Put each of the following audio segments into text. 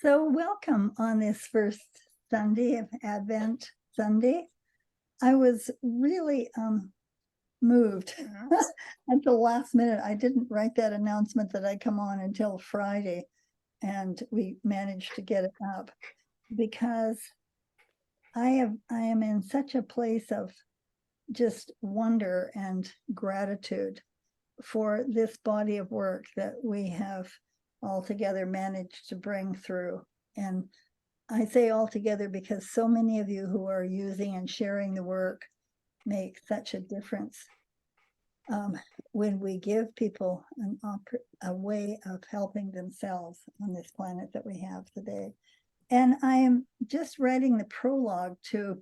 So welcome on this first Sunday of Advent Sunday. I was really moved at the last minute. I didn't write that announcement that I come on until Friday, and we managed to get it up because I am in such a place of just wonder and gratitude for this body of work that we have all together managed to bring through. And I say all together because so many of you who are using and sharing the work make such a difference when we give people a way of helping themselves on this planet that we have today. And I am just writing the prologue to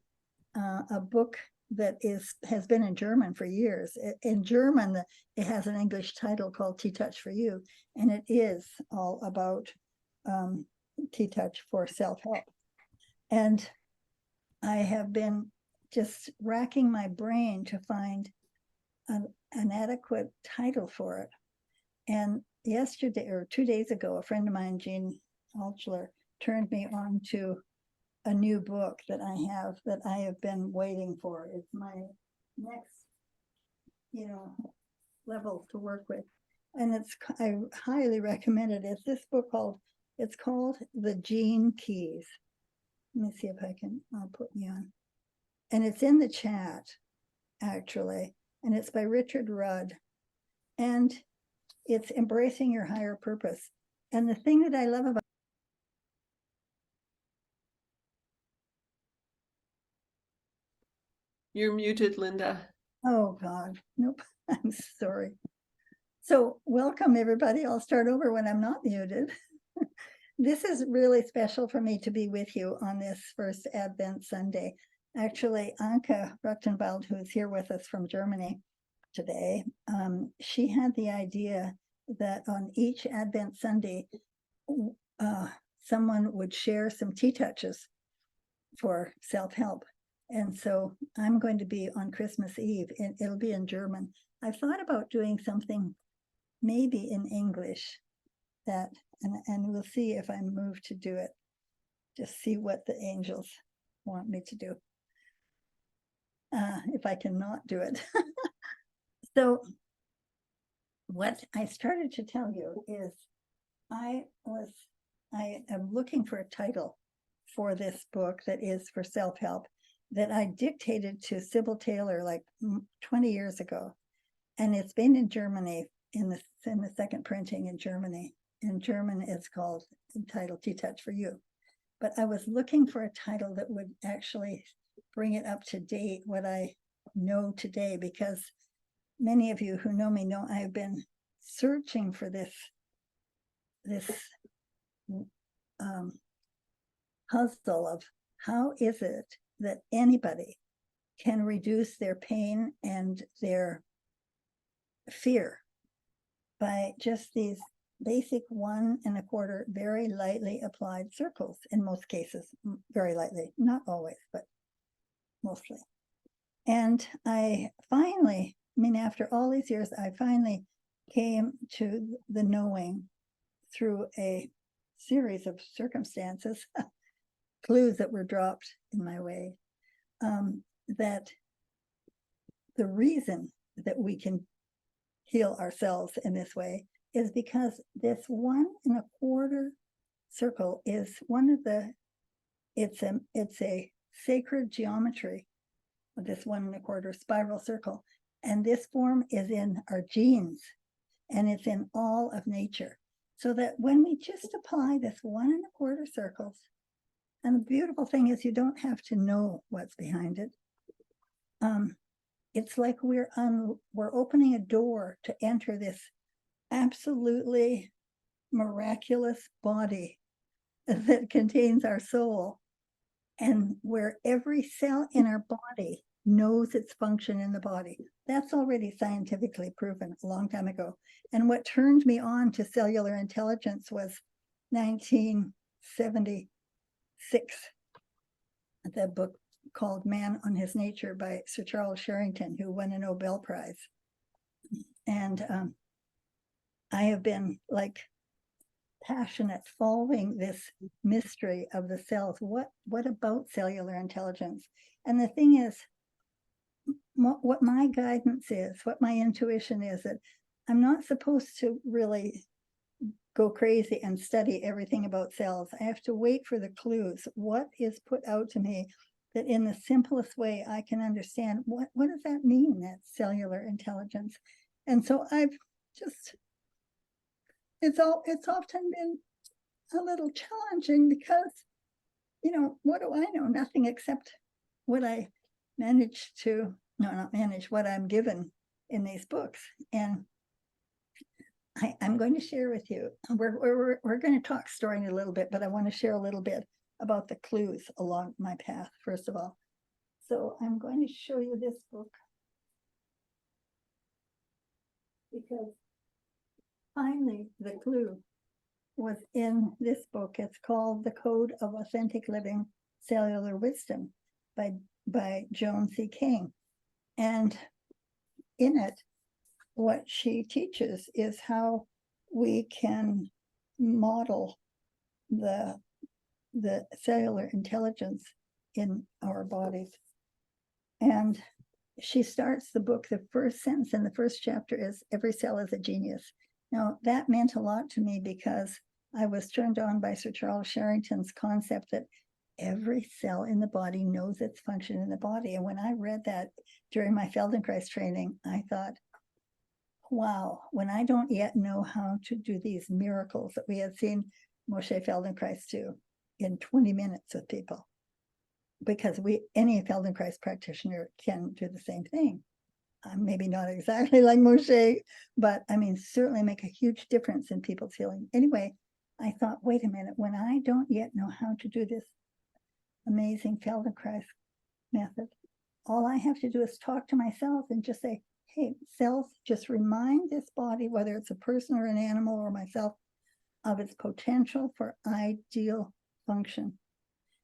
a book that has been in German for years. In German, it has an English title called TTouch for You, and it is all about TTouch for self-help. And I have been just racking my brain to find an adequate title for it. And yesterday or 2 days ago, a friend of mine, Jean Altschuler, turned me on to a new book that I have been waiting for. It's my next, level to work with. And I highly recommend it. It's this book it's called The Gene Keys. Let me see if I'll put me on. And it's in the chat, actually. And it's by Richard Rudd. And it's embracing your higher purpose. And the thing that I love about You're muted, Linda. Oh, God. Nope. I'm sorry. So welcome, everybody. I'll start over when I'm not muted. This is really special for me to be with you on this first Advent Sunday. Actually, Anke Ruchtenwald, who is here with us from Germany today, she had the idea that on each Advent Sunday, someone would share some TTouches for self-help. And so I'm going to be on Christmas Eve, and it'll be in German. I thought about doing something maybe in English and we'll see if I'm moved to do it. Just see what the angels want me to do. If I cannot do it. So what I started to tell you is I am looking for a title for this book that is for self-help that I dictated to Sybil Taylor like 20 years ago. And it's been in Germany in the second printing in Germany. In German, it's entitled TTouch for You. But I was looking for a title that would actually bring it up to date, what I know today, because many of you who know me know I've been searching for this puzzle of how is it that anybody can reduce their pain and their fear by just these basic 1 1/4 very lightly applied circles, in most cases, very lightly, not always, but mostly. And after all these years, I finally came to the knowing through a series of circumstances, clues that were dropped in my way, that the reason that we can heal ourselves in this way is because this 1 1/4 circle is it's a sacred geometry of this 1 1/4 spiral circle. And this form is in our genes, and it's in all of nature. So that when we just apply this 1 1/4 circles, and the beautiful thing is you don't have to know what's behind it. It's like we're opening a door to enter this absolutely miraculous body that contains our soul, and where every cell in our body knows its function in the body. That's already scientifically proven a long time ago. And what turned me on to cellular intelligence was 1976, the book called Man on His Nature by Sir Charles Sherrington, who won a Nobel Prize. And I have been like passionate following this mystery of the cells. What about cellular intelligence? And the thing is, what my guidance is, what my intuition is, that I'm not supposed to really go crazy and study everything about cells. I have to wait for the clues. What is put out to me that in the simplest way I can understand what does that mean, that cellular intelligence? And so I've just, it's often been a little challenging because, what do I know? Nothing except what I managed to, no, not manage, what I'm given in these books. And I'm going to share with you, we're going to talk story in a little bit, but I want to share a little bit about the clues along my path, first of all. So I'm going to show you this book because finally the clue was in this book. It's called The Code of Authentic Living Cellular Wisdom by Joan C. King. And in it, what she teaches is how we can model the cellular intelligence in our bodies. And she starts the book, the first sentence in the first chapter is, every cell is a genius. Now, that meant a lot to me because I was turned on by Sir Charles Sherrington's concept that every cell in the body knows its function in the body. And when I read that during my Feldenkrais training, I thought, wow, when I don't yet know how to do these miracles that we had seen Moshe Feldenkrais do in 20 minutes with people, because any Feldenkrais practitioner can do the same thing. Maybe not exactly like Moshe, but I mean, certainly make a huge difference in people's healing. Anyway, I thought, wait a minute, when I don't yet know how to do this amazing Feldenkrais method, all I have to do is talk to myself and just say, hey, cells, just remind this body, whether it's a person or an animal or myself, of its potential for ideal function.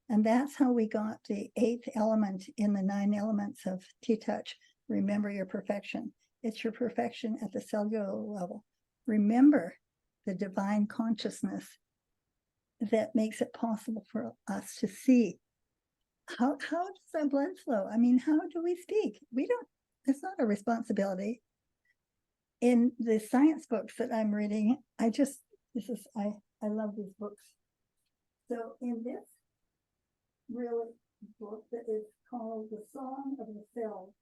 And that's how we got the 8th element in the 9 elements of TTouch. Remember your perfection. It's your perfection at the cellular level. Remember the divine consciousness that makes it possible for us to see. How does our blood flow? I mean, how do we speak? It's not a responsibility. In the science books that I'm reading, I love these books. So in this really book that is called The Song of the Cell,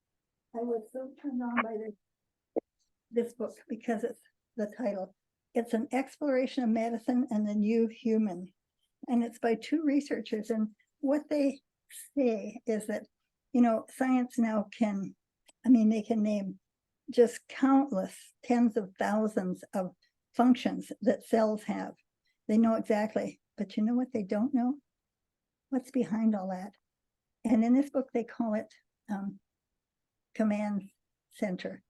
I was so turned on by this book because it's the title. It's an exploration of medicine and the new human. And it's by 2 researchers. And what they say is that, science now they can name just countless tens of thousands of functions that cells have. They know exactly, but you know what they don't know? What's behind all that? And in this book, they call it command center.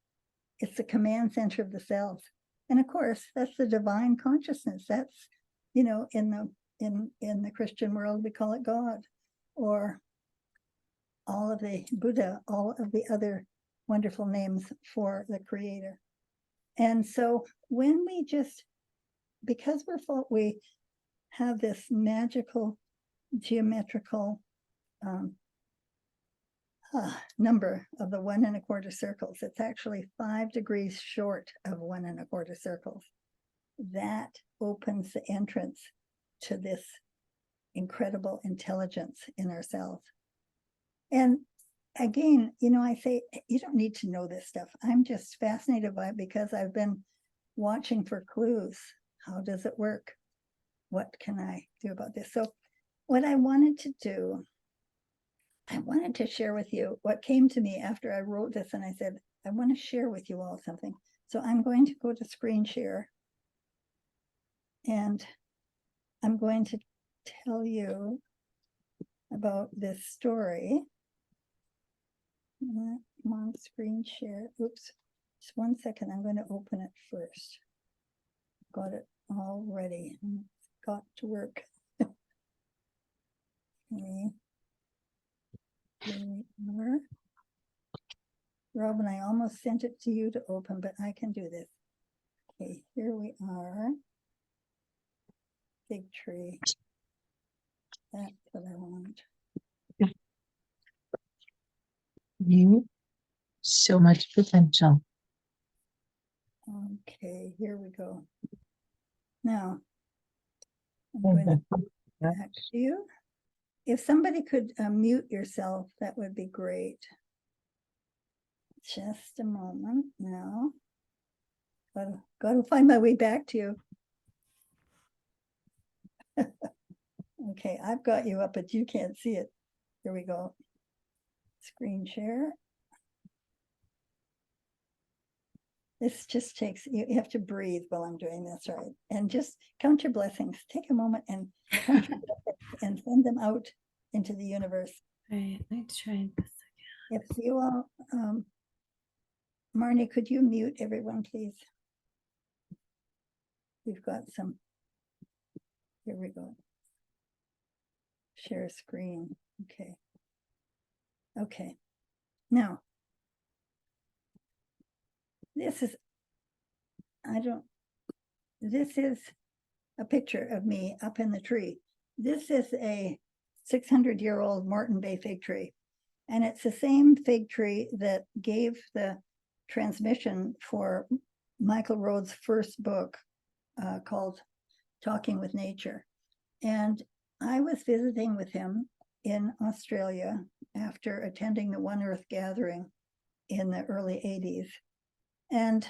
It's the command center of the cells. And of course, that's the divine consciousness. That's, in the Christian world, we call it God, or all of the Buddha, all of the other wonderful names for the creator. And so when because we have this magical geometrical number of the 1 1/4 circles, it's actually 5 degrees short of 1 1/4 circles. That opens the entrance to this incredible intelligence in ourselves. And again, I say, you don't need to know this stuff. I'm just fascinated by it because I've been watching for clues. How does it work? What can I do about this? So what I wanted to do, I wanted to share with you what came to me after I wrote this, and I said, I want to share with you all something. So I'm going to go to screen share, and I'm going to tell you about this story. I'm on screen share. Oops, just 1 second. I'm going to open it first. Got it all ready. It's got to work. Okay. Here we are. Robin, I almost sent it to you to open, but I can do this. Okay, here we are. big tree. That's what I want. You so much potential. Okay, here we go. Now, I'm going to back to you. If somebody could mute yourself, that would be great. Just a moment now. Gotta find my way back to you. Okay, I've got you up, but you can't see it. Here we go. Screen share. This just takes, you have to breathe while I'm doing this, right? And just count your blessings. Take a moment and count your blessings and send them out into the universe. Right, let's try this If you all, Marnie, could you mute everyone, please? We've got some, here we go. Share screen, okay. Okay, now, this is a picture of me up in the tree. This is a 600-year-old Moreton Bay fig tree. And it's the same fig tree that gave the transmission for Michael Rhodes' first book called Talking with Nature. And I was visiting with him in Australia after attending the One Earth gathering in the early 80s. And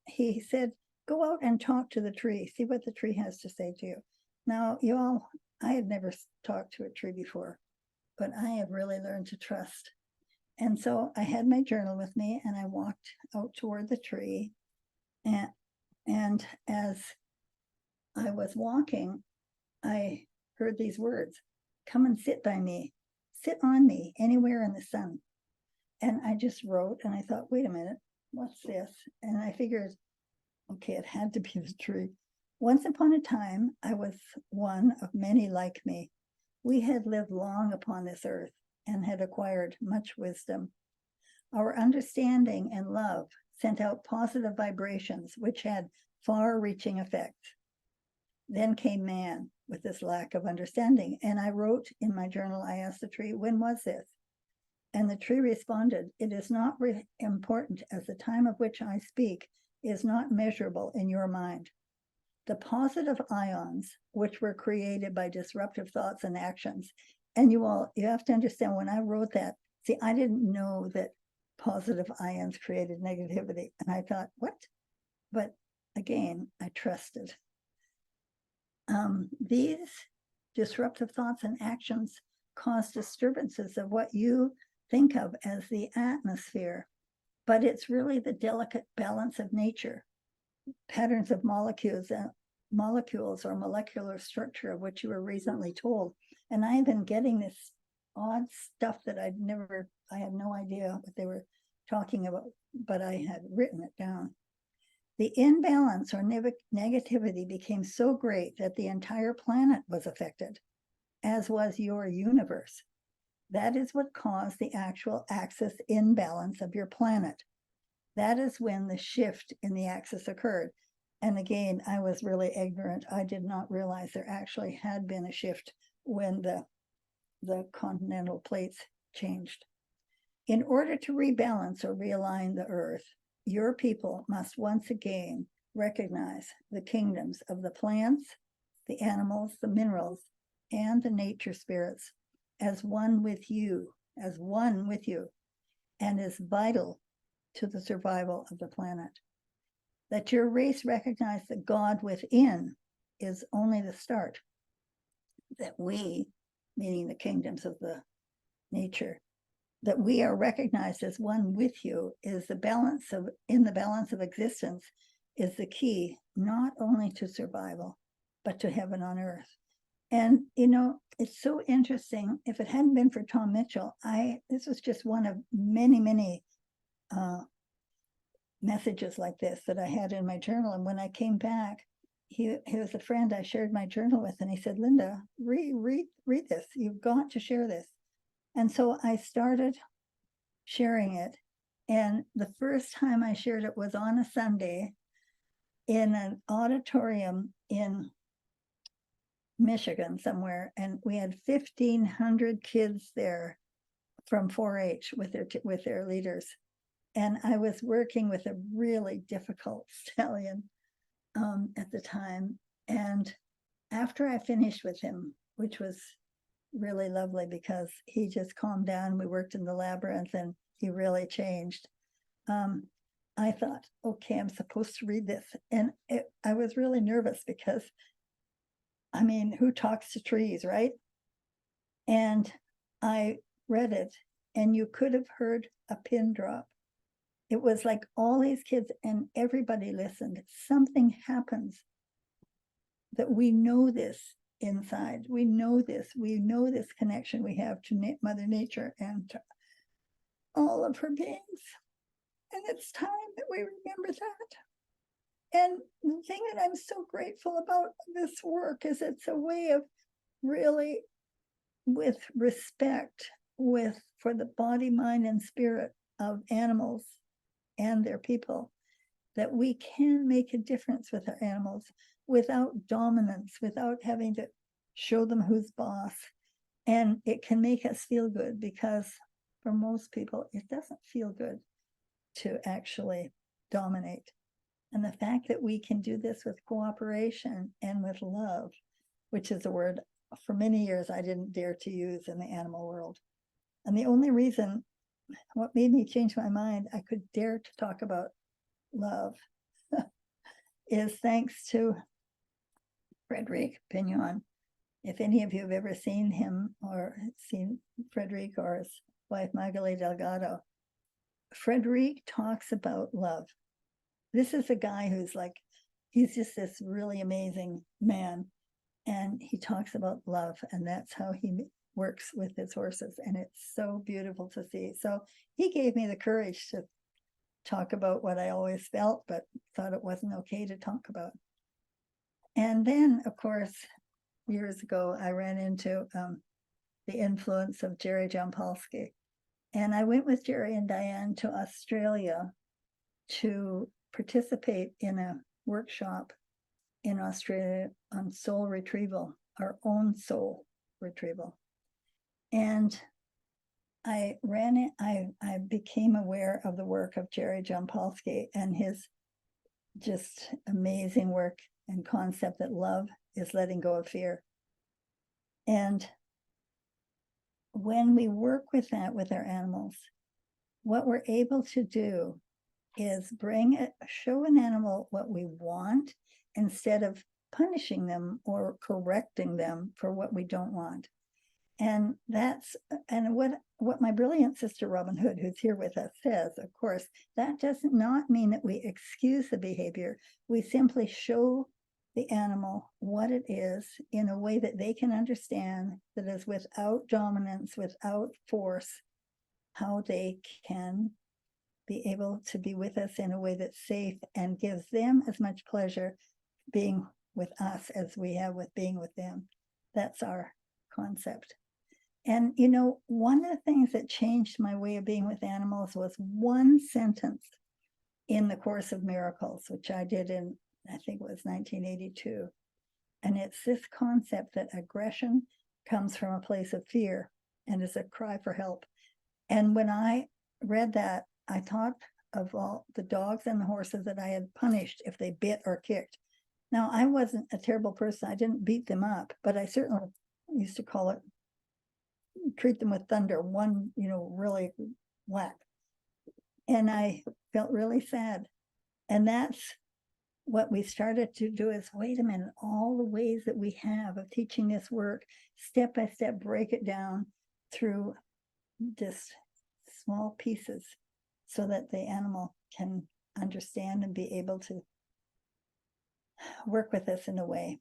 he said, go out and talk to the tree, see what the tree has to say to you. Now, you all, I had never talked to a tree before, but I have really learned to trust. And so I had my journal with me and I walked out toward the tree. And as I was walking, I heard these words, come and sit by me, sit on me, anywhere in the sun. And I just wrote and I thought, wait a minute, what's this? And I figured, okay, it had to be the tree. Once upon a time, I was one of many like me. We had lived long upon this earth and had acquired much wisdom. Our understanding and love sent out positive vibrations which had far-reaching effects. Then came man with this lack of understanding. And I wrote in my journal, I asked the tree, when was this? And the tree responded, it is not important as the time of which I speak is not measurable in your mind. The positive ions, which were created by disruptive thoughts and actions. And you have to understand, when I wrote that, see, I didn't know that positive ions created negativity. And I thought, what? But again, I trusted. These disruptive thoughts and actions cause disturbances of what you think of as the atmosphere, but it's really the delicate balance of nature, patterns of molecules or molecular structure of which you were recently told. And I've been getting this odd stuff that I had no idea what they were talking about, but I had written it down. The imbalance or negativity became so great that the entire planet was affected, as was your universe. That is what caused the actual axis imbalance of your planet. That is when the shift in the axis occurred. And again, I was really ignorant. I did not realize there actually had been a shift when the continental plates changed. In order to rebalance or realign the earth, your people must once again recognize the kingdoms of the plants, the animals, the minerals, and the nature spirits as one with you, and is vital to the survival of the planet. That your race recognize that God within is only the start. That we, meaning the kingdoms of the nature, that we are recognized as one with you is in the balance of existence is the key, not only to survival, but to heaven on earth. And, it's so interesting. If it hadn't been for Tom Mitchell, this was just one of many, many messages like this that I had in my journal. And when I came back, he was a friend I shared my journal with, and he said, Linda, read this. You've got to share this. And so I started sharing it. And the first time I shared it was on a Sunday in an auditorium in Michigan somewhere, and we had 1,500 kids there from 4-H with their leaders. And I was working with a really difficult stallion at the time. And after I finished with him, which was really lovely because he just calmed down, we worked in the labyrinth and he really changed. I thought, okay, I'm supposed to read this. And I was really nervous because, I mean, who talks to trees, right? And I read it, and you could have heard a pin drop. It was like all these kids and everybody listened. Something happens that we know this inside. We know this connection we have to Mother Nature and to all of her beings. And it's time that we remember that. And the thing that I'm so grateful about this work is it's a way of really, with respect, for the body, mind, and spirit of animals and their people, that we can make a difference with our animals without dominance, without having to show them who's boss. And it can make us feel good, because for most people, it doesn't feel good to actually dominate. And the fact that we can do this with cooperation and with love, which is a word for many years I didn't dare to use in the animal world. And the only reason, what made me change my mind, I could dare to talk about love is thanks to Frederic Pignon. If any of you have ever seen him or seen Frederic or his wife Magali Delgado, Frederic talks about love. This is a guy who's like, he's just this really amazing man. And he talks about love, and that's how he works with his horses. And it's so beautiful to see. So he gave me the courage to talk about what I always felt, but thought it wasn't okay to talk about. And then, of course, years ago, I ran into the influence of Jerry Jampolsky. And I went with Jerry and Diane to Australia to participate in a workshop in Australia on soul retrieval, our own soul retrieval. And I became aware of the work of Jerry Jampolsky and his just amazing work and concept that love is letting go of fear. And when we work with that with our animals, what we're able to do is show an animal what we want instead of punishing them or correcting them for what we don't want. And what my brilliant sister Robin Hood, who's here with us, says, of course, that does not mean that we excuse the behavior. We simply show the animal what it is in a way that they can understand, that is without dominance, without force, how they can be able to be with us in a way that's safe and gives them as much pleasure being with us as we have with being with them. That's our concept. And, you know, one of the things that changed my way of being with animals was one sentence in the Course of Miracles, which I did in, I think it was 1982. And it's this concept that aggression comes from a place of fear and is a cry for help. And when I read that, I thought of all the dogs and the horses that I had punished if they bit or kicked. Now, I wasn't a terrible person. I didn't beat them up, but I certainly used to call it, treat them with thunder, one, really whack. And I felt really sad. And that's what we started to do is, wait a minute, all the ways that we have of teaching this work, step by step, break it down through just small pieces so that the animal can understand and be able to work with us in a way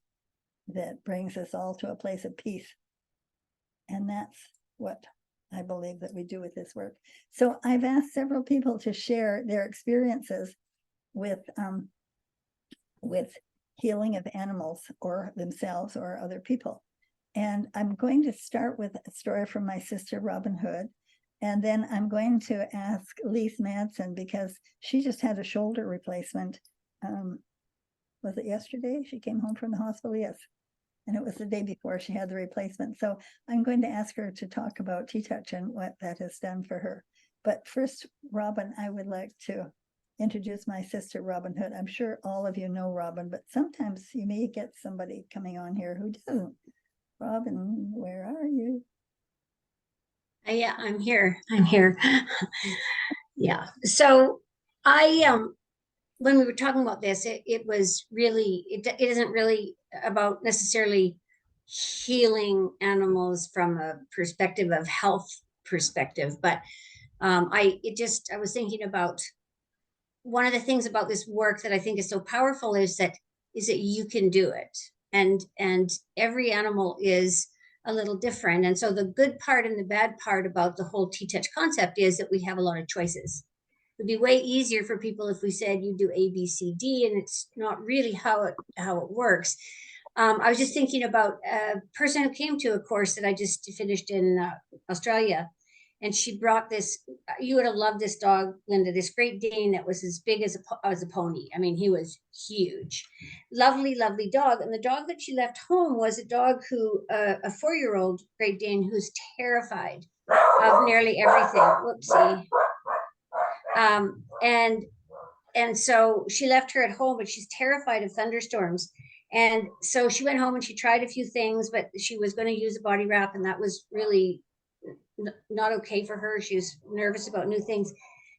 that brings us all to a place of peace. And that's what I believe that we do with this work. So I've asked several people to share their experiences with healing of animals or themselves or other people. And I'm going to start with a story from my sister Robin Hood. And then I'm going to ask Lise Madsen, because she just had a shoulder replacement. Was it yesterday? She came home from the hospital. Yes. And it was the day before she had the replacement. So I'm going to ask her to talk about TTouch and what that has done for her. But first, Robin, I would like to introduce my sister, Robin Hood. I'm sure all of you know Robin, but sometimes you may get somebody coming on here who doesn't. Robin, where are you? Yeah, I'm here. I'm here. Yeah. So I when we were talking about this, it was really it isn't really about necessarily healing animals from a perspective of health perspective, but I was thinking about one of the things about this work that I think is so powerful is that you can do it, and every animal is a little different. And so the good part and the bad part about the whole TTouch concept is that we have a lot of choices. It'd be way easier for people if we said you do A, B, C, D, and it's not really how it works. I was just thinking about a person who came to a course that I just finished in Australia, and she brought this. You would have loved this dog, Linda. This Great Dane that was as big as a pony. I mean, he was huge, lovely, lovely dog. And the dog that she left home was a dog who a 4-year-old Great Dane who's terrified of nearly everything. Whoopsie. And so she left her at home, but she's terrified of thunderstorms. And so she went home and she tried a few things, but she was going to use a body wrap, and that was really not okay for her. She was nervous about new things.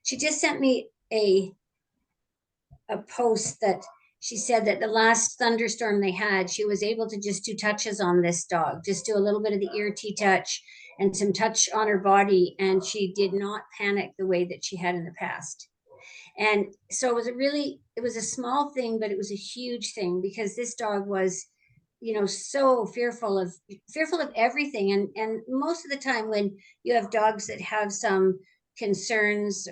She just sent me a post that she said that the last thunderstorm they had, she was able to just do touches on this dog, just do a little bit of the ear TTouch and some touch on her body, and she did not panic the way that she had in the past. And so it was a small thing, but it was a huge thing, because this dog was, so fearful of everything. And most of the time when you have dogs that have some concerns,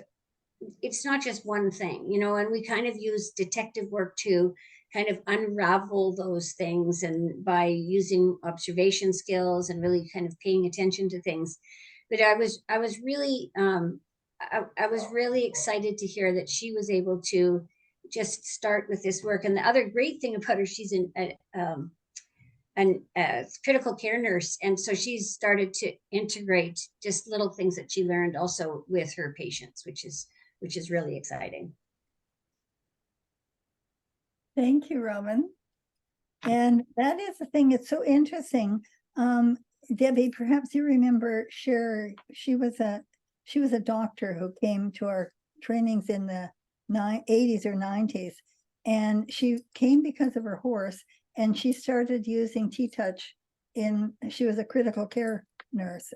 it's not just one thing, and we kind of use detective work to kind of unravel those things, and by using observation skills and really kind of paying attention to things. But I was really I was really excited to hear that she was able to just start with this work. And the other great thing about her, she's a critical care nurse, and so she's started to integrate just little things that she learned also with her patients, which is really exciting. Thank you, Robin. And that is the thing, it's so interesting. Debbie, perhaps you remember Sherry. She was a doctor who came to our trainings in the 80s or 90s. And she came because of her horse, and she started using TTouch she was a critical care nurse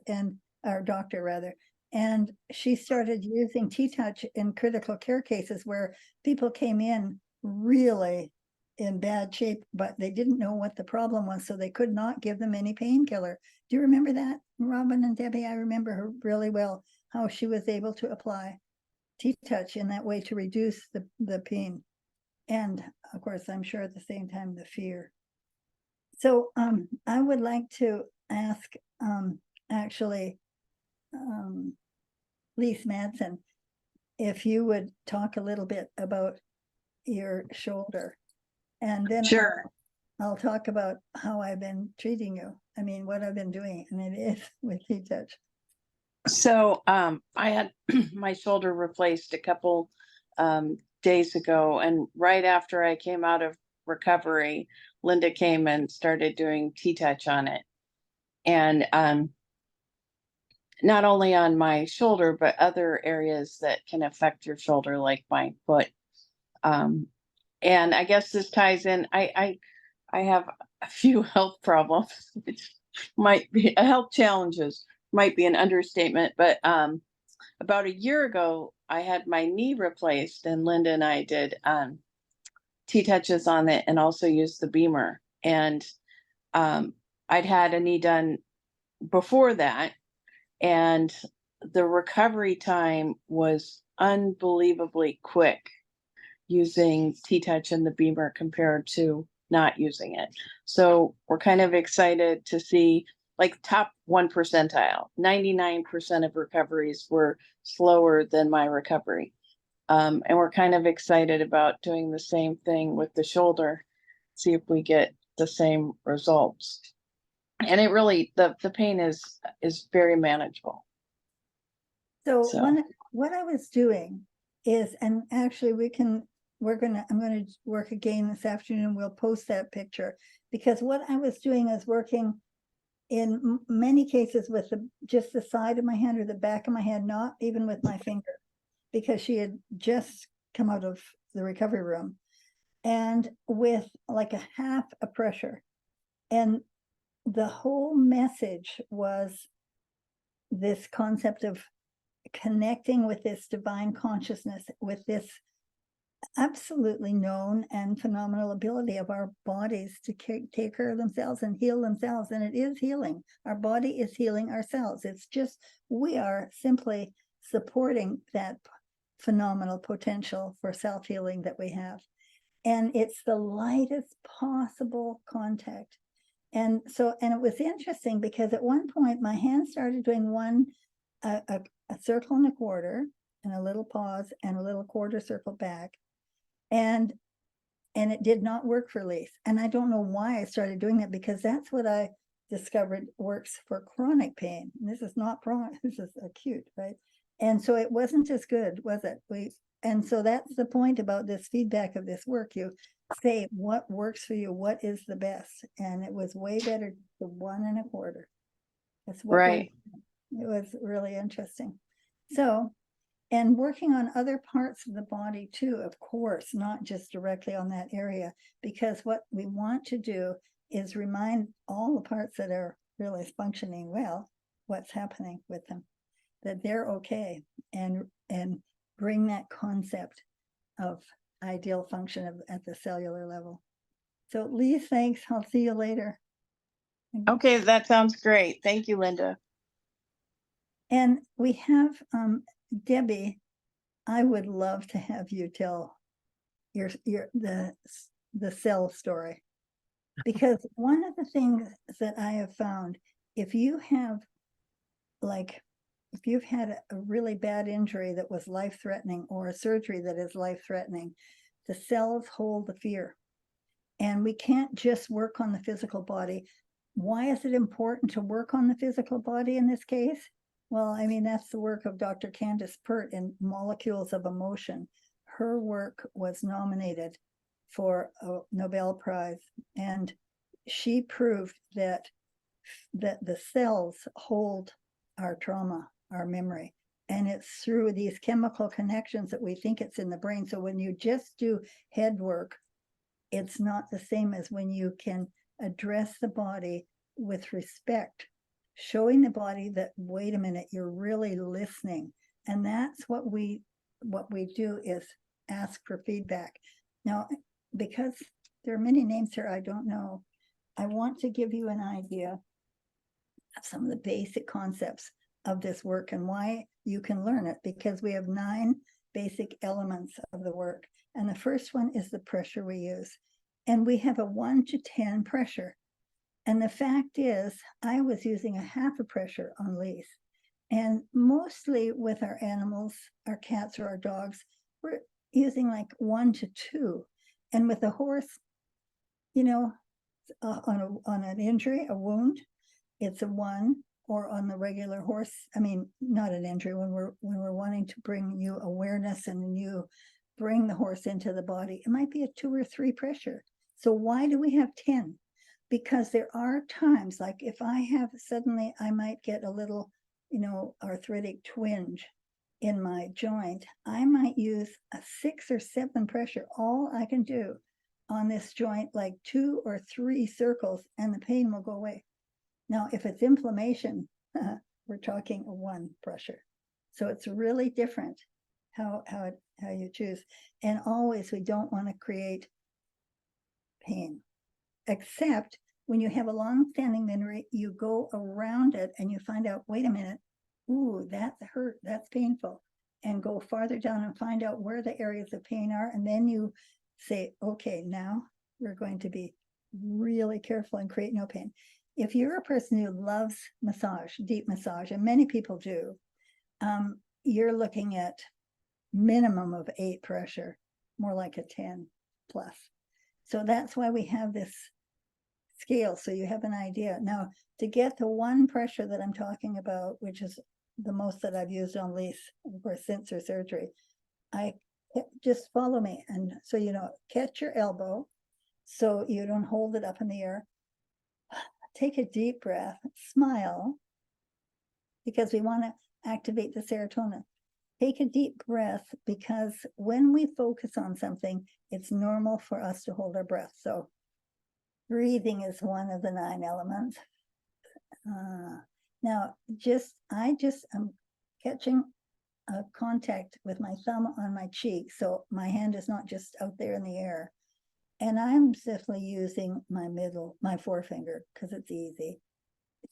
or doctor rather. And she started using TTouch in critical care cases where people came in really in bad shape, but they didn't know what the problem was, so they could not give them any painkiller. Do you remember that, Robin and Debbie? I remember her really well, how she was able to apply TTouch in that way to reduce the pain. And of course, I'm sure at the same time, the fear. So I would like to ask Lise Madsen, if you would talk a little bit about your shoulder. And then Sure. I'll talk about how I've been treating you. I mean, what I've been doing, and it is with TTouch. So I had my shoulder replaced a couple days ago, and right after I came out of recovery, Linda came and started doing TTouch on it. And not only on my shoulder, but other areas that can affect your shoulder, like my foot. And I guess this ties in. I have a few health problems, which might be health challenges, might be an understatement. But about a year ago, I had my knee replaced, and Linda and I did TTouches on it, and also used the Beamer. And I'd had a knee done before that, and the recovery time was unbelievably quick using TTouch and the Beamer compared to not using it. So we're kind of excited to see, like, top 1 percentile, 99% of recoveries were slower than my recovery. And we're kind of excited about doing the same thing with the shoulder, see if we get the same results. And it really, the pain is very manageable. So So. what I was doing is, and actually I'm gonna work again this afternoon. We'll post that picture, because what I was doing is working in many cases with just the side of my hand or the back of my hand, not even with my finger, because she had just come out of the recovery room, and with like a half a pressure. And the whole message was this concept of connecting with this divine consciousness, with this absolutely known and phenomenal ability of our bodies to take care of themselves and heal themselves. And it is healing. Our body is healing ourselves. It's just, we are simply supporting that phenomenal potential for self-healing that we have. And it's the lightest possible contact. And so, and it was interesting because at one point my hand started doing a circle and a quarter and a little pause and a little quarter circle back. And it did not work for Lise. And I don't know why I started doing that, because that's what I discovered works for chronic pain. And this is not chronic, this is acute, right? And so it wasn't as good, was it? And so that's the point about this feedback of this work. You say what works for you, what is the best. And it was way better the 1 1/4. That's what Right. it was really interesting. So, and working on other parts of the body too, of course, not just directly on that area, because what we want to do is remind all the parts that are really functioning well, what's happening with them, that they're okay, and bring that concept of ideal function at the cellular level. So Lee, thanks. I'll see you later. Okay, that sounds great. Thank you, Linda. And we have Debbie. I would love to have you tell the cell story, because one of the things that I have found, if you've had a really bad injury that was life-threatening, or a surgery that is life-threatening, the cells hold the fear. And we can't just work on the physical body. Why is it important to work on the physical body in this case? Well, I mean, that's the work of Dr. Candace Pert in Molecules of Emotion. Her work was nominated for a Nobel Prize, and she proved that the cells hold our trauma, our memory, and it's through these chemical connections that we think it's in the brain. So when you just do head work, it's not the same as when you can address the body with respect, showing the body that, wait a minute, you're really listening. And that's what we do, is ask for feedback. Now, because there are many names here I don't know, I want to give you an idea of some of the basic concepts of this work and why you can learn it, because we have 9 basic elements of the work. And the first one is the pressure we use. And we have a 1 to 10 pressure. And the fact is, I was using a half a pressure on Lise. And mostly with our animals, our cats or our dogs, we're using like 1 to 2. And with a horse, you know, on an injury, a wound, it's a 1. Or on the regular horse, I mean, not an injury, when we're wanting to bring you awareness and you bring the horse into the body, it might be a 2 or 3 pressure. So why do we have 10? Because there are times, like if I have suddenly, I might get a little, arthritic twinge in my joint. I might use a 6 or 7 pressure. All I can do on this joint, like 2 or 3 circles, and the pain will go away. Now, if it's inflammation, we're talking a 1 pressure. So it's really different how you choose. And always, we don't want to create pain, except when you have a long-standing memory, you go around it and you find out, wait a minute, ooh, that hurt, that's painful, and go farther down and find out where the areas of pain are. And then you say, okay, now we're going to be really careful and create no pain. If you're a person who loves massage, deep massage, and many people do, you're looking at minimum of 8 pressure, more like a 10 plus. So that's why we have this scale so you have an idea. Now, to get the one pressure that I'm talking about, which is the most that I've used on Lise, of course, since her surgery, just follow me. And so, you know, catch your elbow so you don't hold it up in the air. Take a deep breath, smile, because we want to activate the serotonin. Take a deep breath, because when we focus on something, it's normal for us to hold our breath. So breathing is one of the 9 elements. Now, I am catching a contact with my thumb on my cheek, so my hand is not just out there in the air. And I'm simply using my forefinger, because it's easy,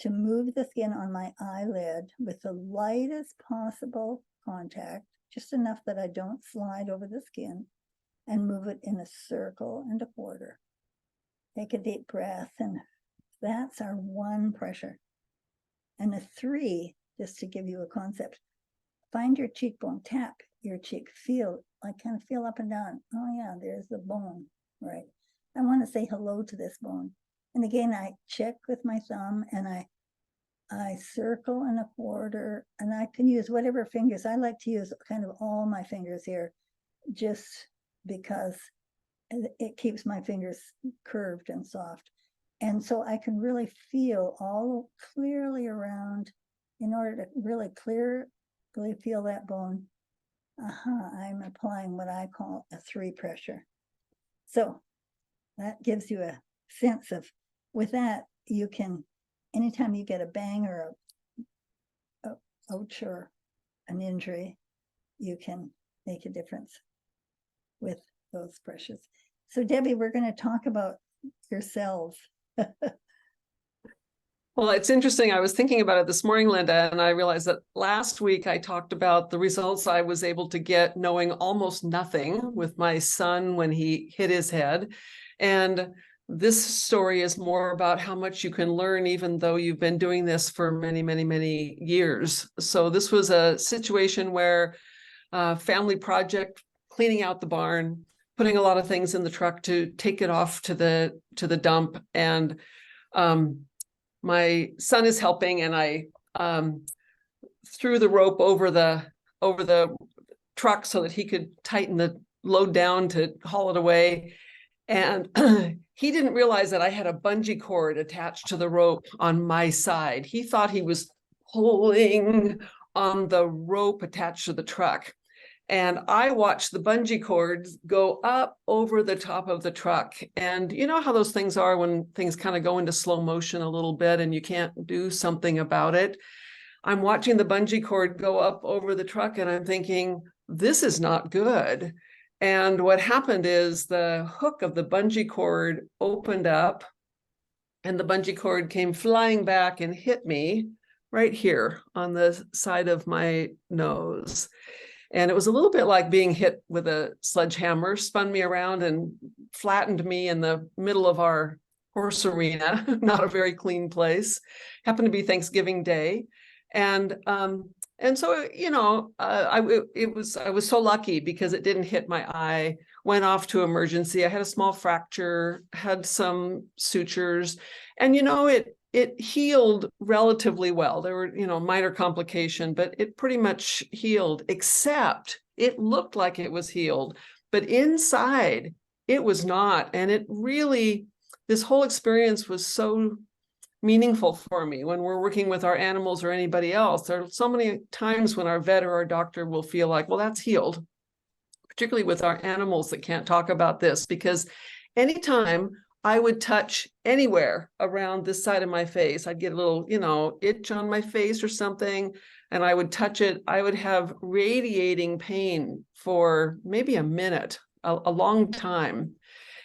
to move the skin on my eyelid with the lightest possible contact, just enough that I don't slide over the skin, and move it in a circle and a quarter. Take a deep breath, and that's our 1 pressure. And a 3, just to give you a concept, find your cheekbone, tap your cheek, feel, kind of feel up and down. Oh yeah, there's the bone, right? I want to say hello to this bone. And again, I check with my thumb, and I circle in a quarter, and I can use whatever fingers. I like to use kind of all my fingers here, just because it keeps my fingers curved and soft. And so I can really feel all clearly around in order to really clearly feel that bone. I'm applying what I call a 3 pressure. So that gives you a sense of, with that, you can, anytime you get a bang or a ouch or an injury, you can make a difference with those pressures. So Debbie, we're going to talk about your cells. Well, it's interesting. I was thinking about it this morning, Linda, and I realized that last week I talked about the results I was able to get knowing almost nothing with my son when he hit his head. And this story is more about how much you can learn, even though you've been doing this for many, many, many years. So this was a situation where family project, cleaning out the barn, putting a lot of things in the truck to take it off to the dump. And my son is helping, and I threw the rope over the truck so that he could tighten the load down to haul it away. And he didn't realize that I had a bungee cord attached to the rope on my side. He thought he was pulling on the rope attached to the truck. And I watched the bungee cords go up over the top of the truck. And you know how those things are when things kind of go into slow motion a little bit and you can't do something about it. I'm watching the bungee cord go up over the truck, and I'm thinking, this is not good. And what happened is the hook of the bungee cord opened up, and the bungee cord came flying back and hit me right here on the side of my nose. And it was a little bit like being hit with a sledgehammer, spun me around and flattened me in the middle of our horse arena, not a very clean place. Happened to be Thanksgiving Day. And so, you know, I was so lucky because it didn't hit my eye, went off to emergency. I had a small fracture, had some sutures, and, you know, it healed relatively well. There were, you know, minor complication, but it pretty much healed, except it looked like it was healed, but inside it was not. And it really, this whole experience was so meaningful for me when we're working with our animals or anybody else. There are so many times when our vet or our doctor will feel like, well, that's healed, particularly with our animals that can't talk about this, because anytime I would touch anywhere around this side of my face, I'd get a little, you know, itch on my face or something, and I would touch it. I would have radiating pain for maybe a minute, a long time.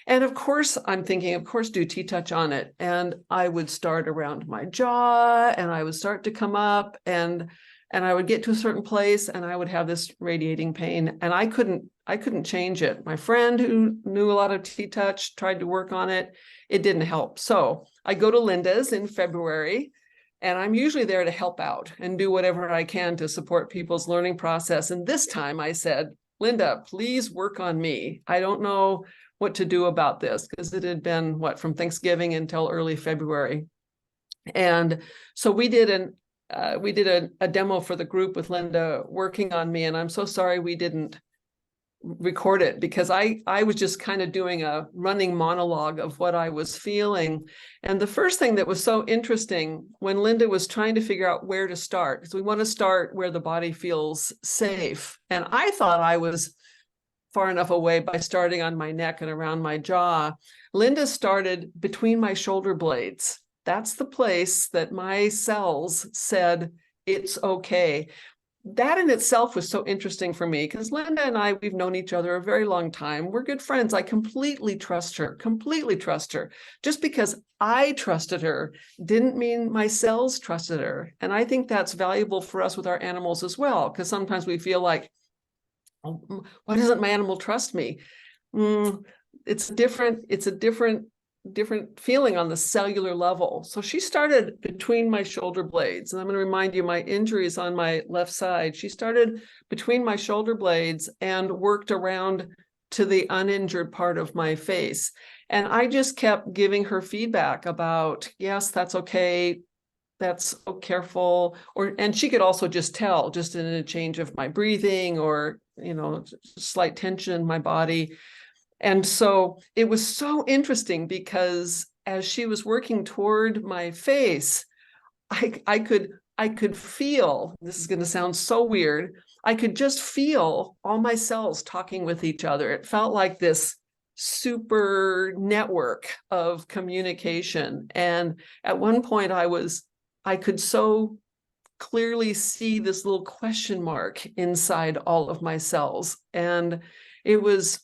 And of course, I'm thinking, of course, do TTouch on it. And I would start around my jaw, and I would start to come up, and I would get to a certain place, and I would have this radiating pain, and I couldn't change it. My friend who knew a lot of TTouch tried to work on it. It didn't help. So I go to Linda's in February, and I'm usually there to help out and do whatever I can to support people's learning process. And this time I said, Linda, please work on me. I don't know what to do about this, because it had been from Thanksgiving until early February. And so we did a demo for the group with Linda working on me, and I'm so sorry we didn't record it, because I was just kind of doing a running monologue of what I was feeling. And the first thing that was so interesting when Linda was trying to figure out where to start, because we want to start where the body feels safe. And I thought I was far enough away by starting on my neck and around my jaw. Linda started between my shoulder blades. That's the place that my cells said it's okay. That in itself was so interesting for me, because Linda and I, we've known each other a very long time. We're good friends. I completely trust her, completely trust her. Just because I trusted her didn't mean my cells trusted her. And I think that's valuable for us with our animals as well, because sometimes we feel like, oh, why doesn't my animal trust me? It's a different feeling on the cellular level. So she started between my shoulder blades. And I'm going to remind you, my injury is on my left side. She started between my shoulder blades and worked around to the uninjured part of my face. And I just kept giving her feedback about, yes, that's okay. That's so careful. And she could also just tell, just in a change of my breathing or, slight tension in my body. And so it was so interesting, because as she was working toward my face, I could feel, this is going to sound so weird, I could just feel all my cells talking with each other. It felt like this super network of communication. And at one point I could so clearly see this little question mark inside all of my cells. And it was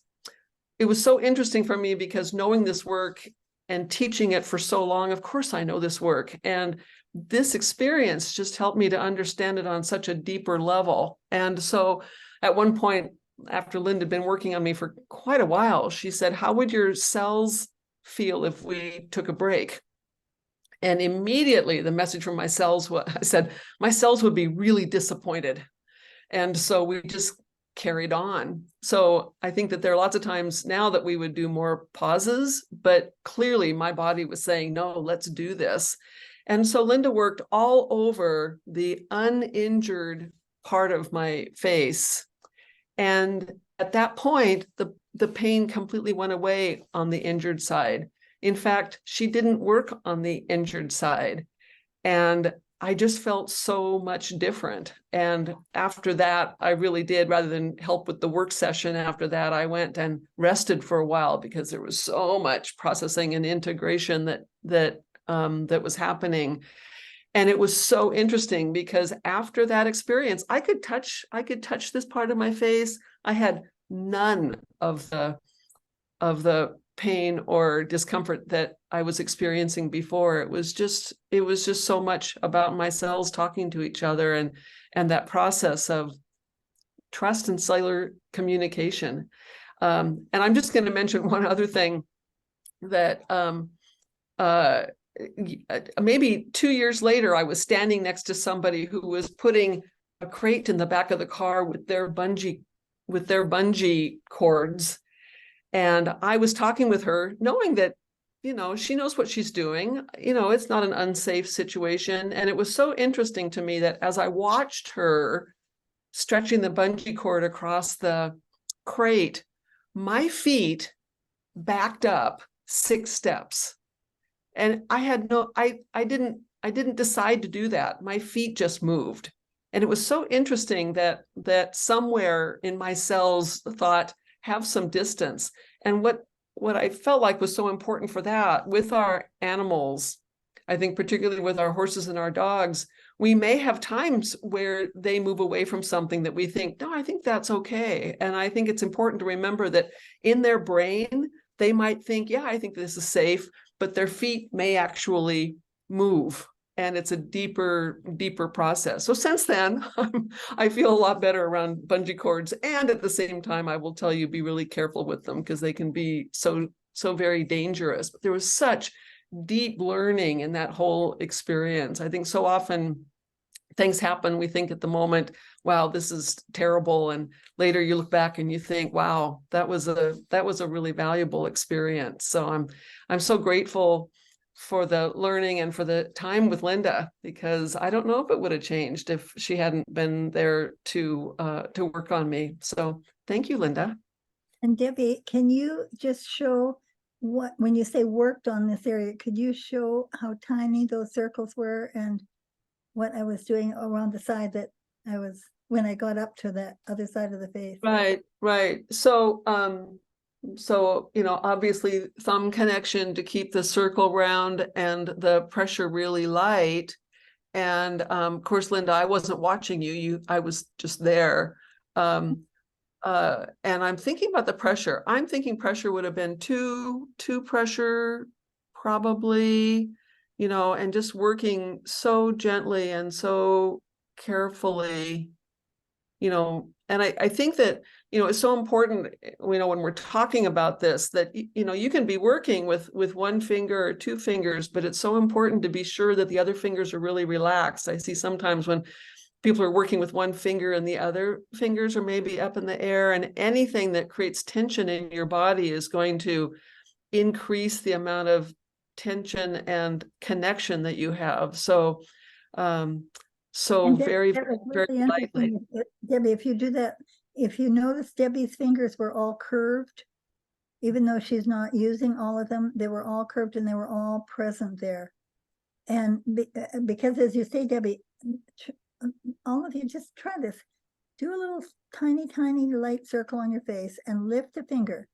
so interesting for me, because knowing this work and teaching it for so long, of course I know this work. And this experience just helped me to understand it on such a deeper level. And so at one point, after Linda had been working on me for quite a while, she said, how would your cells feel if we took a break? And immediately the message from my cells was, I said, my cells would be really disappointed. And so we just carried on. So I think that there are lots of times now that we would do more pauses, but clearly my body was saying, no, let's do this. And so Linda worked all over the uninjured part of my face. And at that point, the pain completely went away on the injured side. In fact, she didn't work on the injured side. And I just felt so much different. And after that, I really did, rather than help with the work session, after that, I went and rested for a while, because there was so much processing and integration that was happening. And it was so interesting, because after that experience, I could touch this part of my face. I had none of the pain or discomfort that I was experiencing before. It was just so much about my cells talking to each other, and that process of trust and cellular communication. And I'm just going to mention one other thing, that maybe 2 years later, I was standing next to somebody who was putting a crate in the back of the car with their bungee cords. And I was talking with her, knowing that, she knows what she's doing. It's not an unsafe situation. And it was so interesting to me that as I watched her stretching the bungee cord across the crate, my feet backed up 6 steps. And I didn't decide to do that. My feet just moved. And it was so interesting that somewhere in my cells thought, have some distance. And what I felt like was so important for that with our animals, I think particularly with our horses and our dogs, we may have times where they move away from something that we think, no, I think that's okay. And I think it's important to remember that in their brain, they might think, yeah, I think this is safe, but their feet may actually move. And it's a deeper process. So since then, I feel a lot better around bungee cords. And at the same time, I will tell you, be really careful with them, because they can be so very dangerous. But there was such deep learning in that whole experience. I think so often things happen, we think at the moment, wow, this is terrible. And later you look back and you think, wow, that was a really valuable experience. So I'm so grateful for the learning and for the time with Linda, because I don't know if it would have changed if she hadn't been there to work on me. So thank you, Linda. And Debbie, can you just show when you say worked on this area, could you show how tiny those circles were and what I was doing around the side that I was, when I got up to that other side of the face? Right. So, obviously thumb connection to keep the circle round and the pressure really light. And of course, Linda, I wasn't watching you. I was just there. And I'm thinking about the pressure. I'm thinking pressure would have been two pressure, probably, and just working so gently and so carefully, and I think that, it's so important, when we're talking about this, that, you can be working with one finger or two fingers, but it's so important to be sure that the other fingers are really relaxed. I see sometimes when people are working with one finger and the other fingers are maybe up in the air, and anything that creates tension in your body is going to increase the amount of tension and connection that you have. So, And very, that was very really lightly. interesting. Debbie, if you do that, if you notice Debbie's fingers were all curved, even though she's not using all of them, they were all curved and they were all present there. And because as you say, Debbie, all of you just try this. Do a little tiny light circle on your face and lift a finger.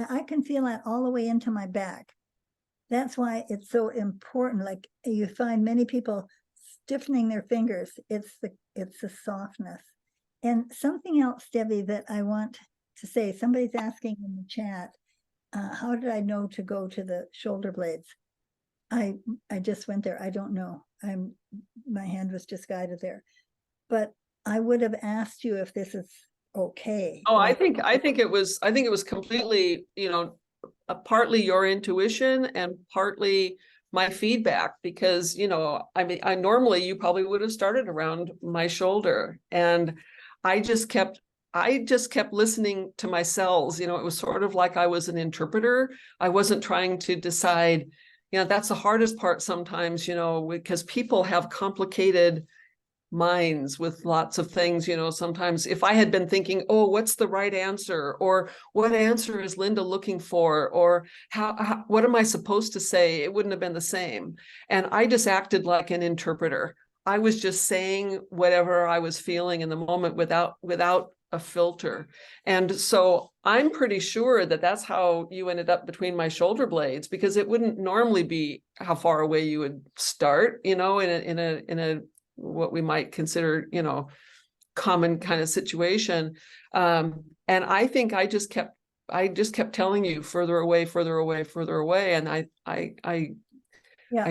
I can feel that all the way into my back. That's why it's so important. Like you find many people stiffening their fingers. It's the softness. And something else, Debbie, that I want to say, somebody's asking in the chat, how did I know to go to the shoulder blades? I just went there. I don't know. My hand was just guided there. But I would have asked you if this is okay. Oh, I think it was completely, partly your intuition and partly my feedback, because, I normally you probably would have started around my shoulder, and I just kept listening to my cells. It was sort of like I was an interpreter. I wasn't trying to decide, that's the hardest part sometimes, because people have complicated minds with lots of things. Sometimes if I had been thinking, oh, what's the right answer, or what answer is Linda looking for, or how what am I supposed to say, it wouldn't have been the same. And I just acted like an interpreter. I was just saying whatever I was feeling in the moment without a filter. And so I'm pretty sure that that's how you ended up between my shoulder blades, because it wouldn't normally be how far away you would start, in a what we might consider, common kind of situation. And I think I just kept telling you further away. And I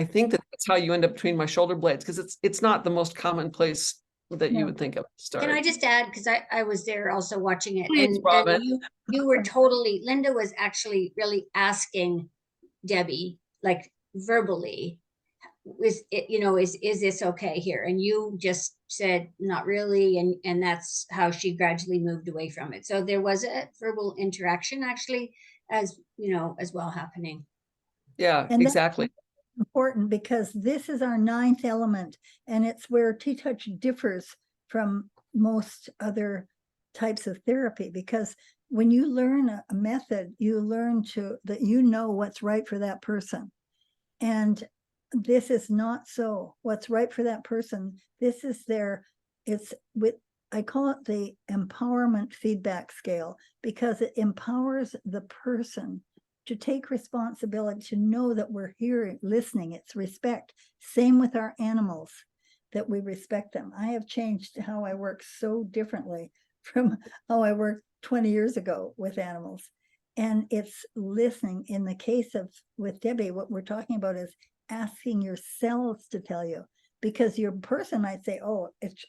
think that's how you end up between my shoulder blades, because it's not the most common place that you would think of to start. Can I just add, because I was there also watching it, Please, and Robin. you were totally, Linda was actually really asking Debbie, like verbally, is this okay here? And you just said not really, and that's how she gradually moved away from it. So there was a verbal interaction actually, as well happening. Yeah, And exactly. Important, because this is our 9th element, and it's where TTouch differs from most other types of therapy, because when you learn a method, you learn that what's right for that person. And this is not so. What's right for that person, this is I call it the empowerment feedback scale, because it empowers the person to take responsibility, to know that we're hearing, listening. It's respect. Same with our animals, that we respect them. I have changed how I work so differently from how I worked 20 years ago with animals. And it's listening. In the case with Debbie, what we're talking about is asking your cells to tell you, because your person might say, oh, it's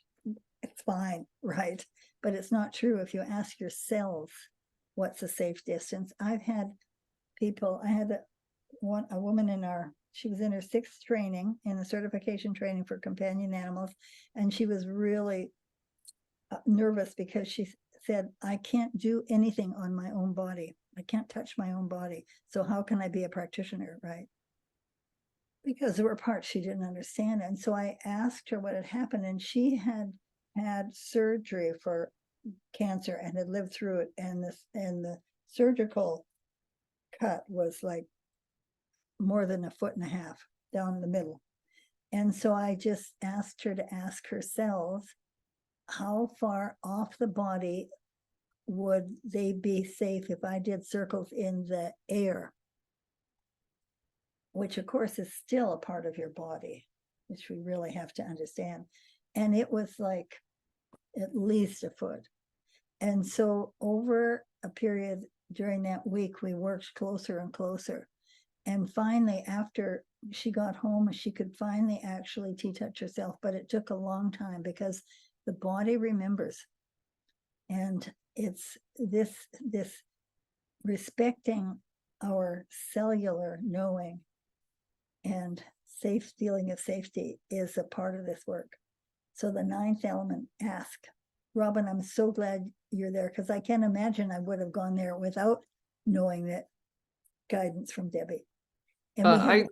fine, right? But it's not true if you ask your cells what's a safe distance. I've had people, I had a woman in our she was in her 6th training, in a certification training for companion animals. And she was really nervous because she said, I can't do anything on my own body. I can't touch my own body. So how can I be a practitioner, right? Because there were parts she didn't understand. And so I asked her what had happened, and she had had surgery for cancer and had lived through it. And the surgical cut was like more than 1.5 feet down the middle. And so I just asked her to ask herself, how far off the body would they be safe if I did circles in the air? Which of course is still a part of your body, which we really have to understand. And it was like at least 1 foot. And so over a period during that week, we worked closer and closer. And finally, after she got home, she could finally actually TTouch herself, but it took a long time because the body remembers. And it's this respecting our cellular knowing and safe feeling of safety is a part of this work. So the 9th element, ask. Robin, I'm so glad you're there, because I can't imagine I would have gone there without knowing that guidance from Debbie. And we have a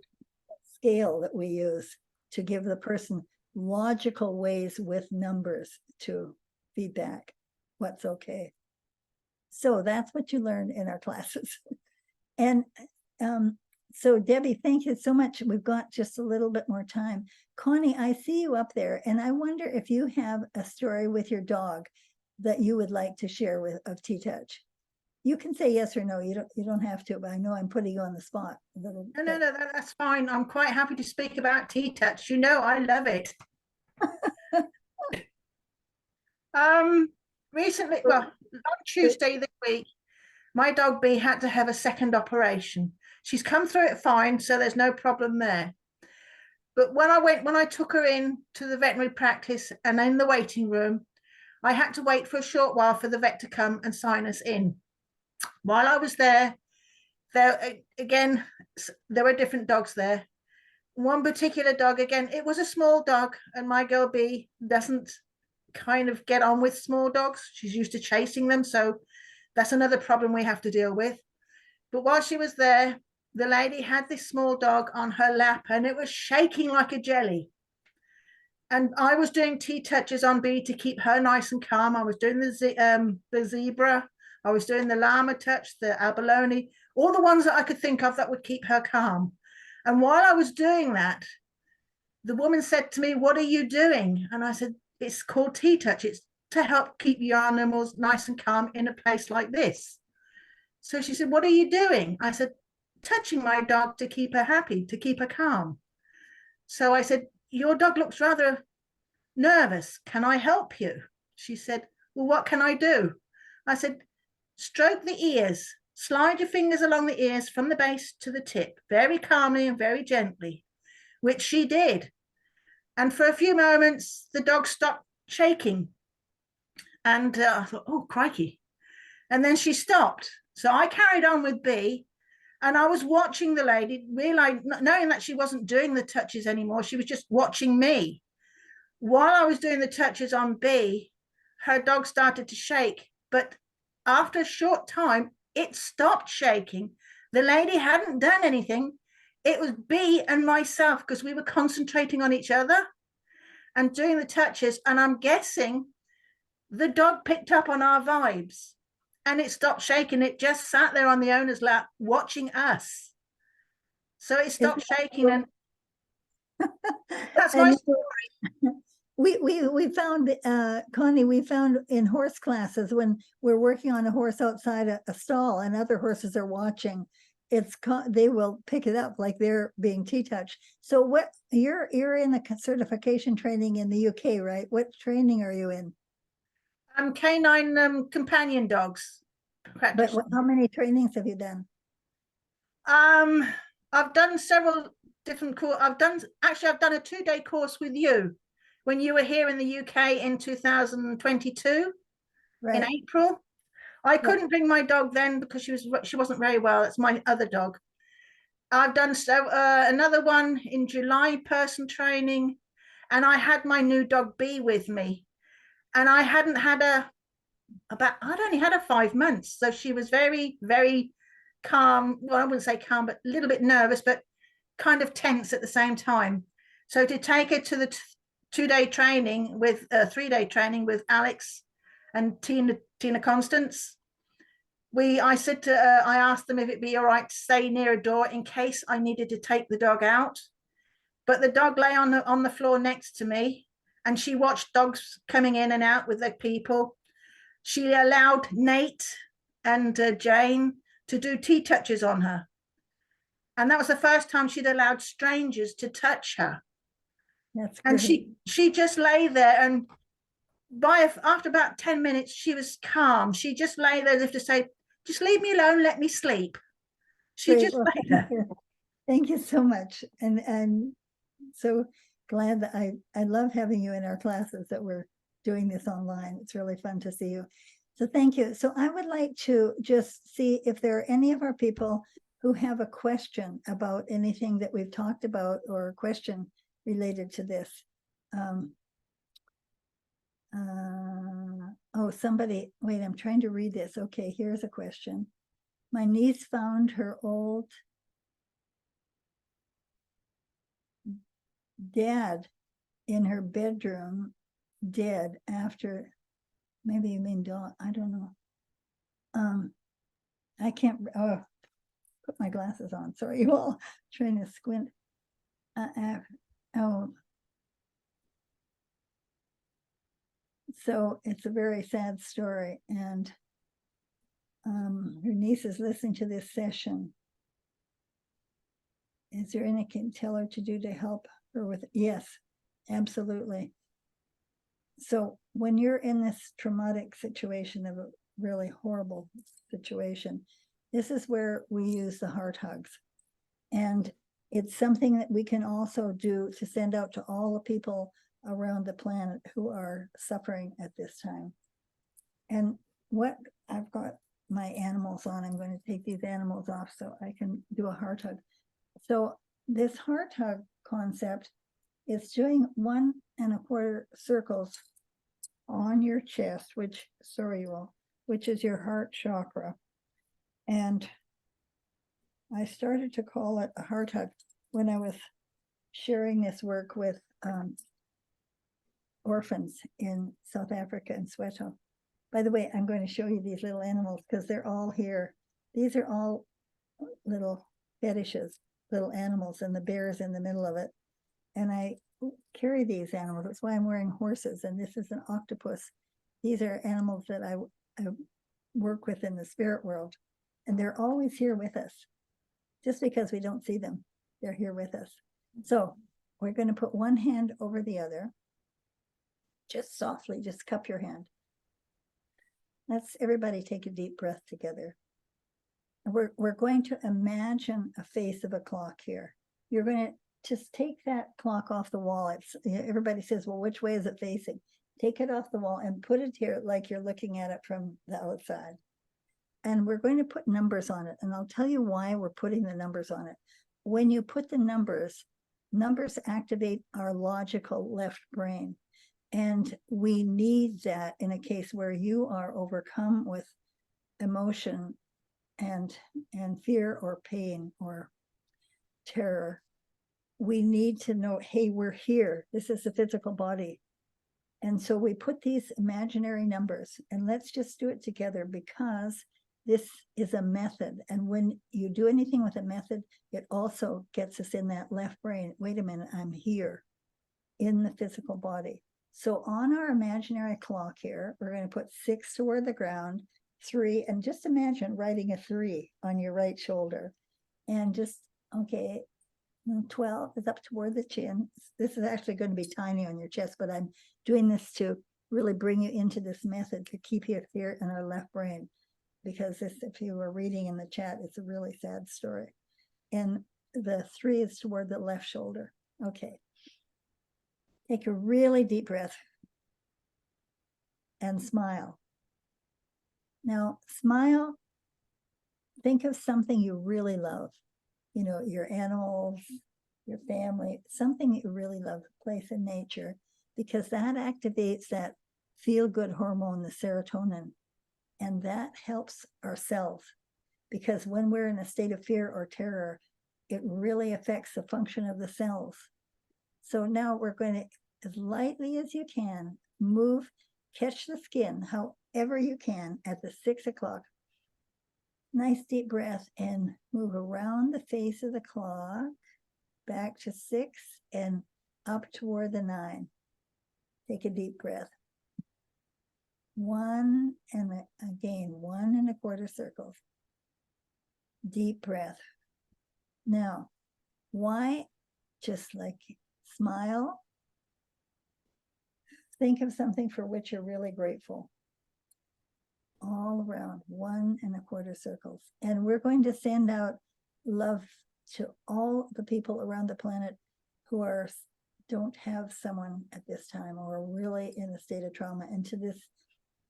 scale that we use to give the person logical ways with numbers to feedback what's okay. So that's what you learn in our classes. And so Debbie, thank you so much. We've got just a little bit more time. Connie, I see you up there, and I wonder if you have a story with your dog that you would like to share with of TTouch. You can say yes or no. You don't have to, but I know I'm putting you on the spot a little. No, that's fine. I'm quite happy to speak about TTouch. You know, I love it. Recently, well, on Tuesday this week, my dog B had to have a second operation. She's come through it fine, so there's no problem there. But when I took her in to the veterinary practice and in the waiting room, I had to wait for a short while for the vet to come and sign us in. While I was there again, there were different dogs there. One particular dog, again, it was a small dog, and my girl B doesn't kind of get on with small dogs. She's used to chasing them, so that's another problem we have to deal with. But while she was there, the lady had this small dog on her lap, and it was shaking like a jelly. And I was doing TTouches on B to keep her nice and calm. I was doing the zebra, I was doing the llama touch, the abalone, all the ones that I could think of that would keep her calm. And while I was doing that, the woman said to me, "What are you doing?" And I said, "It's called TTouch. It's to help keep your animals nice and calm in a place like this." So she said, "What are you doing?" I said, "Touching my dog to keep her happy, to keep her calm." So I said, "Your dog looks rather nervous. Can I help you?" She said, "Well, what can I do?" I said, "Stroke the ears. Slide your fingers along the ears from the base to the tip, very calmly and very gently," which she did. And for a few moments, the dog stopped shaking. And I thought, oh, crikey. And then she stopped. So I carried on with B, and I was watching the lady, realizing, knowing that she wasn't doing the touches anymore. She was just watching me. While I was doing the touches on B, her dog started to shake. But after a short time, it stopped shaking. The lady hadn't done anything. It was B and myself, because we were concentrating on each other and doing the touches. And I'm guessing the dog picked up on our vibes, and it stopped shaking. It just sat there on the owner's lap watching us. So it stopped shaking, and that's my story. We found, Connie, we found in horse classes, when we're working on a horse outside a stall and other horses are watching, they will pick it up like they're being TTouched. So what, you're in the certification training in the UK, right? What training are you in? Canine companion dogs. But how many trainings have you done? I've done several different courses. I've done a 2-day course with you when you were here in the UK in 2022, Right. in April. I couldn't bring my dog then because she wasn't very well. It's my other dog. I've done another one in July, person training, and I had my new dog B with me, and I hadn't had I'd only had her 5 months, so she was very, very calm. Well, I wouldn't say calm, but a little bit nervous, but kind of tense at the same time. So to take her to the 2-day training with 3-day training with Alex and Tina Constance, I said to I asked them if it'd be all right to stay near a door in case I needed to take the dog out. But the dog lay on the floor next to me, and she watched dogs coming in and out with their people. She allowed Nate and Jane to do TTouches on her. And that was the first time she'd allowed strangers to touch her. That's And great. she just lay there, and after about 10 minutes, she was calm. She just lay there as if to say, just leave me alone, let me sleep. She Great. just Well, lay there. thank you so much. And I'm so glad that I love having you in our classes, that we're doing this online. It's really fun to see you. So thank you. So I would like to just see if there are any of our people who have a question about anything that we've talked about, or a question related to this. Oh, somebody, wait, I'm trying to read this. Okay, here's a question. My niece found her old dad in her bedroom dead after, maybe you mean dog, I don't know. I can't, put my glasses on, sorry, you all, trying to squint. Oh. So it's a very sad story, and her niece is listening to this session. Is there anything you can tell her to do to help her with it? Yes, absolutely. So when you're in this traumatic situation of a really horrible situation, this is where we use the heart hugs. And it's something that we can also do to send out to all the people around the planet who are suffering at this time. And what I've got my animals on, I'm going to take these animals off so I can do a heart hug. So this heart hug concept is doing 1 1/4 circles on your chest, which is your heart chakra. And I started to call it a heart hug when I was sharing this work with orphans in South Africa and Soweto. By the way, I'm going to show you these little animals because they're all here. These are all little fetishes, little animals, and the bear's in the middle of it. And I carry these animals. That's why I'm wearing horses. And this is an octopus. These are animals that I work with in the spirit world. And they're always here with us. Just because we don't see them, they're here with us. So we're going to put one hand over the other. Just softly, just cup your hand. Let's everybody take a deep breath together. We're going to imagine a face of a clock here. You're going to just take that clock off the wall. Everybody says, well, which way is it facing? Take it off the wall and put it here like you're looking at it from the outside. And we're going to put numbers on it. And I'll tell you why we're putting the numbers on it. When you put the numbers activate our logical left brain. And we need that in a case where you are overcome with emotion and fear or pain or terror. We need to know, hey, we're here. This is the physical body. And so we put these imaginary numbers, and let's just do it together because this is a method. And when you do anything with a method, it also gets us in that left brain. Wait a minute, I'm here in the physical body. So on our imaginary clock here, we're going to put 6 toward the ground, 3, and just imagine writing a 3 on your right shoulder. And just, okay, 12 is up toward the chin. This is actually going to be tiny on your chest, but I'm doing this to really bring you into this method to keep you here in our left brain. Because this, if you were reading in the chat, it's a really sad story. And the 3 is toward the left shoulder. Okay. Take a really deep breath and smile. Now, smile. Think of something you really love. you know, your animals, your family, something you really love, place in nature, because that activates that feel-good hormone, the serotonin, and that helps our cells. Because when we're in a state of fear or terror, it really affects the function of the cells. So now we're going to, as lightly as you can, move, catch the skin, however you can, at the 6 o'clock. Nice deep breath and move around the face of the clock, back to 6 and up toward the 9. Take a deep breath. 1 and again, 1 1/4 circles. Deep breath. Now, why just like smile? Think of something for which you're really grateful. All around, 1 1/4 circles. And we're going to send out love to all the people around the planet who don't have someone at this time or are really in a state of trauma, and to this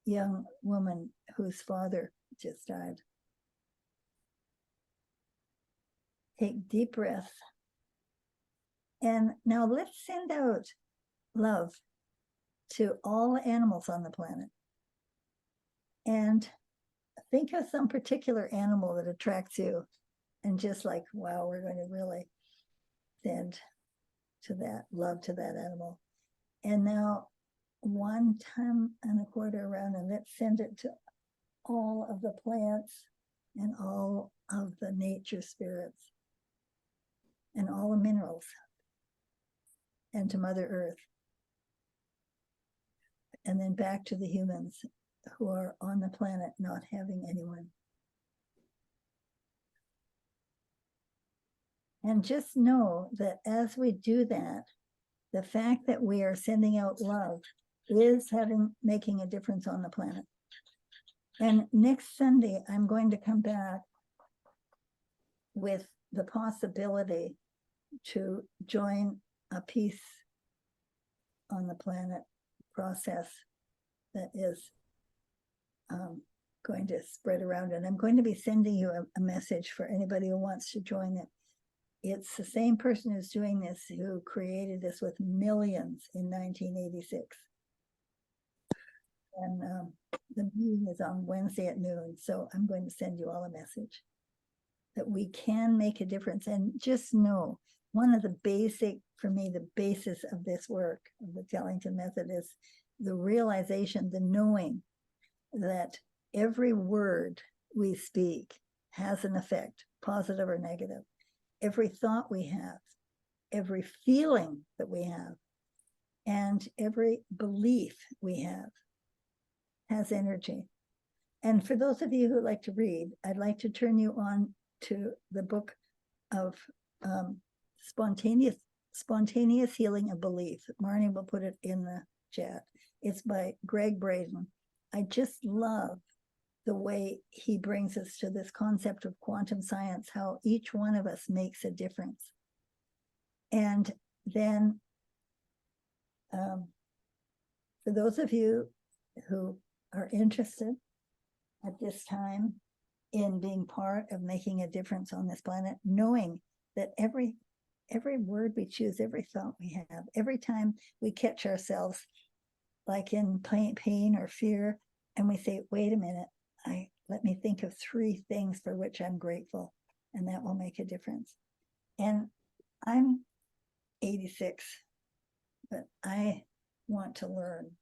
young woman whose father just died. Take deep breath. And now let's send out love to all animals on the planet. And think of some particular animal that attracts you, and just like, wow, we're going to really send to that love to that animal. And now 1 1/4 around, and let's send it to all of the plants and all of the nature spirits and all the minerals, and to Mother Earth. And then back to the humans who are on the planet not having anyone. And just know that as we do that, the fact that we are sending out love is making a difference on the planet. And next Sunday, I'm going to come back with the possibility to join a peace on the planet process that is going to spread around. And I'm going to be sending you a message for anybody who wants to join it. It's the same person who's doing this who created this with millions in 1986. And the meeting is on Wednesday at noon. So I'm going to send you all a message that we can make a difference. And just know, one of the for me, the basis of this work, of the Tellington method, is the realization, the knowing that every word we speak has an effect, positive or negative. Every thought we have, every feeling that we have, and every belief we have has energy. And for those of you who like to read, I'd like to turn you on to the book of Spontaneous Healing of Belief. Marnie will put it in the chat. It's by Greg Braden. I just love the way he brings us to this concept of quantum science, how each one of us makes a difference. And then for those of you who are interested at this time in being part of making a difference on this planet, knowing that every word we choose, every thought we have, every time we catch ourselves like in pain or fear, and we say, wait a minute, let me think of 3 things for which I'm grateful, and that will make a difference. And I'm 86, but I want to learn.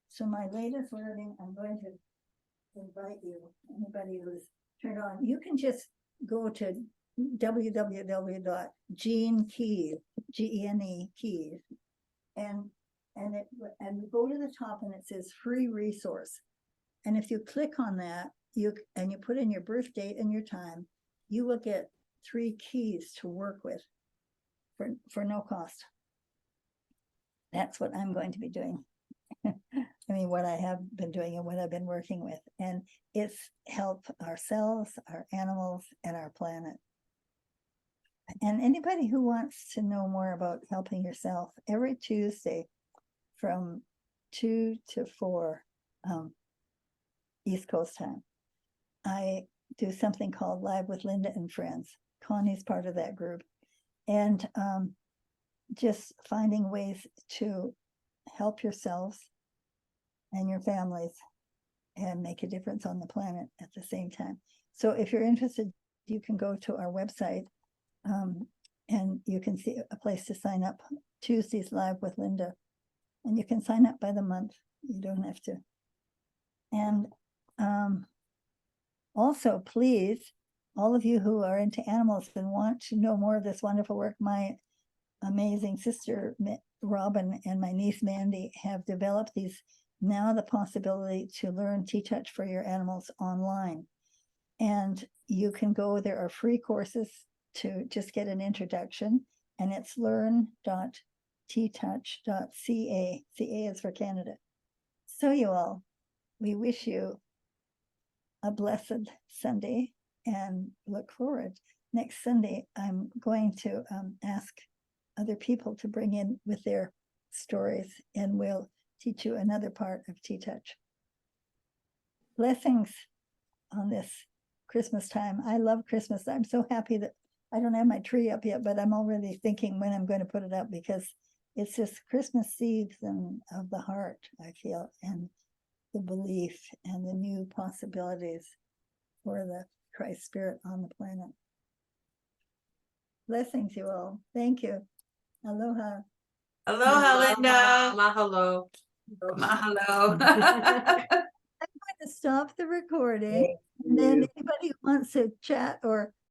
So my latest learning, I'm going to invite you, anybody who's turned on, you can just go to www.genekeys, Gene Keys, and go to the top, and it says free resource. And if you click on that, you put in your birth date and your time, you will get 3 keys to work with for no cost. That's what I'm going to be doing. I mean, what I have been doing and what I've been working with. And it's help ourselves, our animals, and our planet. And anybody who wants to know more about helping yourself, every Tuesday from 2 to 4 East Coast time, I do something called Live with Linda and Friends, Connie's part of that group. And just finding ways to help yourselves and your families and make a difference on the planet at the same time. So if you're interested, you can go to our website and you can see a place to sign up. Tuesdays Live with Linda. And you can sign up by the month. You don't have to. And also, please, all of you who are into animals and want to know more of this wonderful work, my amazing sister Robin and my niece Mandy have developed these, now the possibility to learn TTouch for your animals online. And you can go, there are free courses to just get an introduction, and it's learn.ttouch.ca. CA is for Canada. So you all, we wish you a blessed Sunday and look forward. Next Sunday, I'm going to ask other people to bring in with their stories, and we'll teach you another part of TTouch. Blessings on this Christmas time. I love Christmas. I'm so happy that I don't have my tree up yet, but I'm already thinking when I'm going to put it up, because it's just Christmas season of the heart, I feel, and the belief and the new possibilities for the Christ spirit on the planet. Blessings, you all. Thank you. Aloha. Aloha, Linda. Mahalo. Mahalo. I'm going to stop the recording, and then anybody who wants to chat or